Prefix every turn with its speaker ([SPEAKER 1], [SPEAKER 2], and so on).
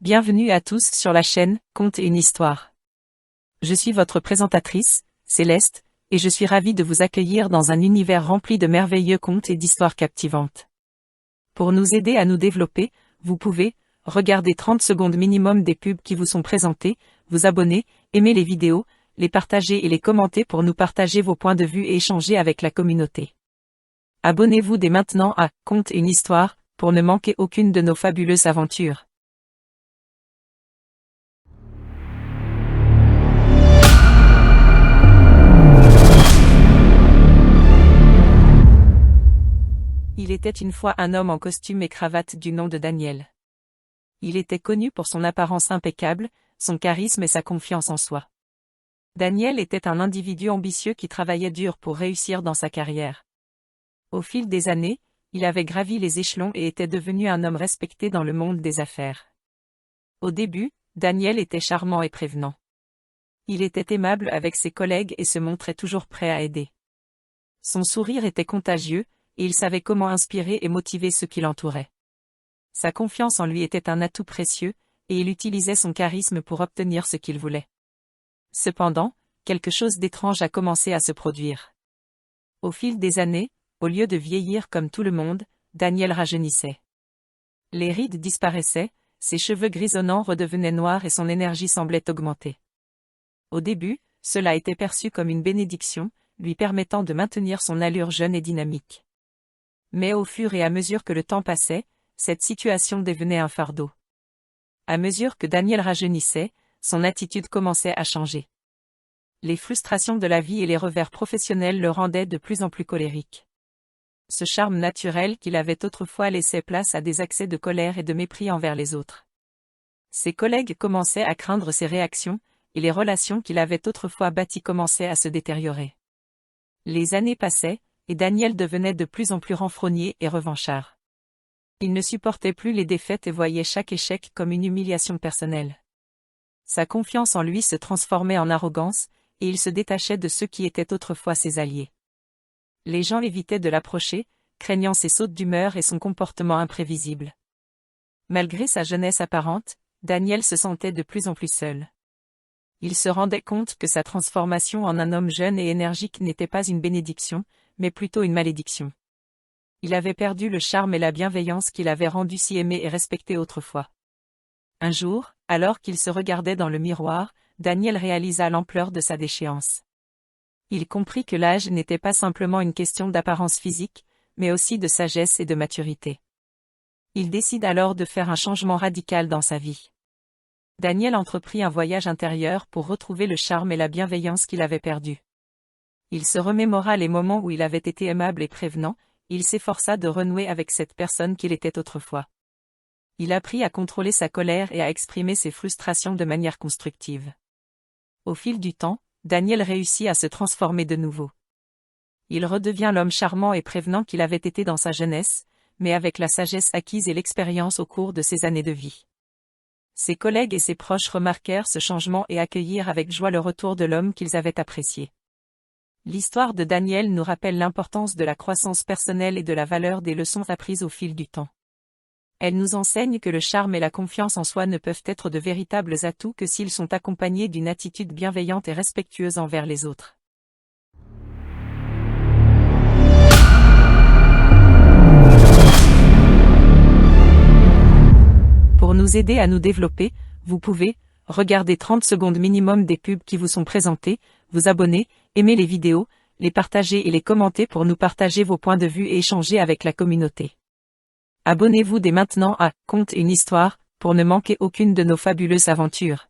[SPEAKER 1] Bienvenue à tous sur la chaîne Contes et une histoire. Je suis votre présentatrice, Céleste, et je suis ravie de vous accueillir dans un univers rempli de merveilleux contes et d'histoires captivantes. Pour nous aider à nous développer, vous pouvez regarder 30 secondes minimum des pubs qui vous sont présentées, vous abonner, aimer les vidéos, les partager et les commenter pour nous partager vos points de vue et échanger avec la communauté. Abonnez-vous dès maintenant à Contes et une histoire pour ne manquer aucune de nos fabuleuses aventures. Il était une fois un homme en costume et cravate du nom de Daniel. Il était connu pour son apparence impeccable, son charisme et sa confiance en soi. Daniel était un individu ambitieux qui travaillait dur pour réussir dans sa carrière. Au fil des années, il avait gravi les échelons et était devenu un homme respecté dans le monde des affaires. Au début, Daniel était charmant et prévenant. Il était aimable avec ses collègues et se montrait toujours prêt à aider. Son sourire était contagieux, et il savait comment inspirer et motiver ceux qui l'entouraient. Sa confiance en lui était un atout précieux, et il utilisait son charisme pour obtenir ce qu'il voulait. Cependant, quelque chose d'étrange a commencé à se produire. Au fil des années, au lieu de vieillir comme tout le monde, Daniel rajeunissait. Les rides disparaissaient, ses cheveux grisonnants redevenaient noirs et son énergie semblait augmenter. Au début, cela était perçu comme une bénédiction, lui permettant de maintenir son allure jeune et dynamique. Mais au fur et à mesure que le temps passait, cette situation devenait un fardeau. À mesure que Daniel rajeunissait, son attitude commençait à changer. Les frustrations de la vie et les revers professionnels le rendaient de plus en plus colérique. Ce charme naturel qu'il avait autrefois laissait place à des accès de colère et de mépris envers les autres. Ses collègues commençaient à craindre ses réactions, et les relations qu'il avait autrefois bâties commençaient à se détériorer. Les années passaient, et Daniel devenait de plus en plus renfrogné et revanchard. Il ne supportait plus les défaites et voyait chaque échec comme une humiliation personnelle. Sa confiance en lui se transformait en arrogance, et il se détachait de ceux qui étaient autrefois ses alliés. Les gens évitaient de l'approcher, craignant ses sautes d'humeur et son comportement imprévisible. Malgré sa jeunesse apparente, Daniel se sentait de plus en plus seul. Il se rendait compte que sa transformation en un homme jeune et énergique n'était pas une bénédiction, mais plutôt une malédiction. Il avait perdu le charme et la bienveillance qu'il avait rendu si aimé et respecté autrefois. Un jour, alors qu'il se regardait dans le miroir, Daniel réalisa l'ampleur de sa déchéance. Il comprit que l'âge n'était pas simplement une question d'apparence physique, mais aussi de sagesse et de maturité. Il décide alors de faire un changement radical dans sa vie. Daniel entreprit un voyage intérieur pour retrouver le charme et la bienveillance qu'il avait perdus. Il se remémora les moments où il avait été aimable et prévenant, il s'efforça de renouer avec cette personne qu'il était autrefois. Il apprit à contrôler sa colère et à exprimer ses frustrations de manière constructive. Au fil du temps, Daniel réussit à se transformer de nouveau. Il redevient l'homme charmant et prévenant qu'il avait été dans sa jeunesse, mais avec la sagesse acquise et l'expérience au cours de ses années de vie. Ses collègues et ses proches remarquèrent ce changement et accueillirent avec joie le retour de l'homme qu'ils avaient apprécié. L'histoire de Daniel nous rappelle l'importance de la croissance personnelle et de la valeur des leçons apprises au fil du temps. Elle nous enseigne que le charme et la confiance en soi ne peuvent être de véritables atouts que s'ils sont accompagnés d'une attitude bienveillante et respectueuse envers les autres. Pour nous aider à nous développer, vous pouvez regarder 30 secondes minimum des pubs qui vous sont présentées, vous abonner, aimer les vidéos, les partager et les commenter pour nous partager vos points de vue et échanger avec la communauté. Abonnez-vous dès maintenant à Contes et une histoire pour ne manquer aucune de nos fabuleuses aventures.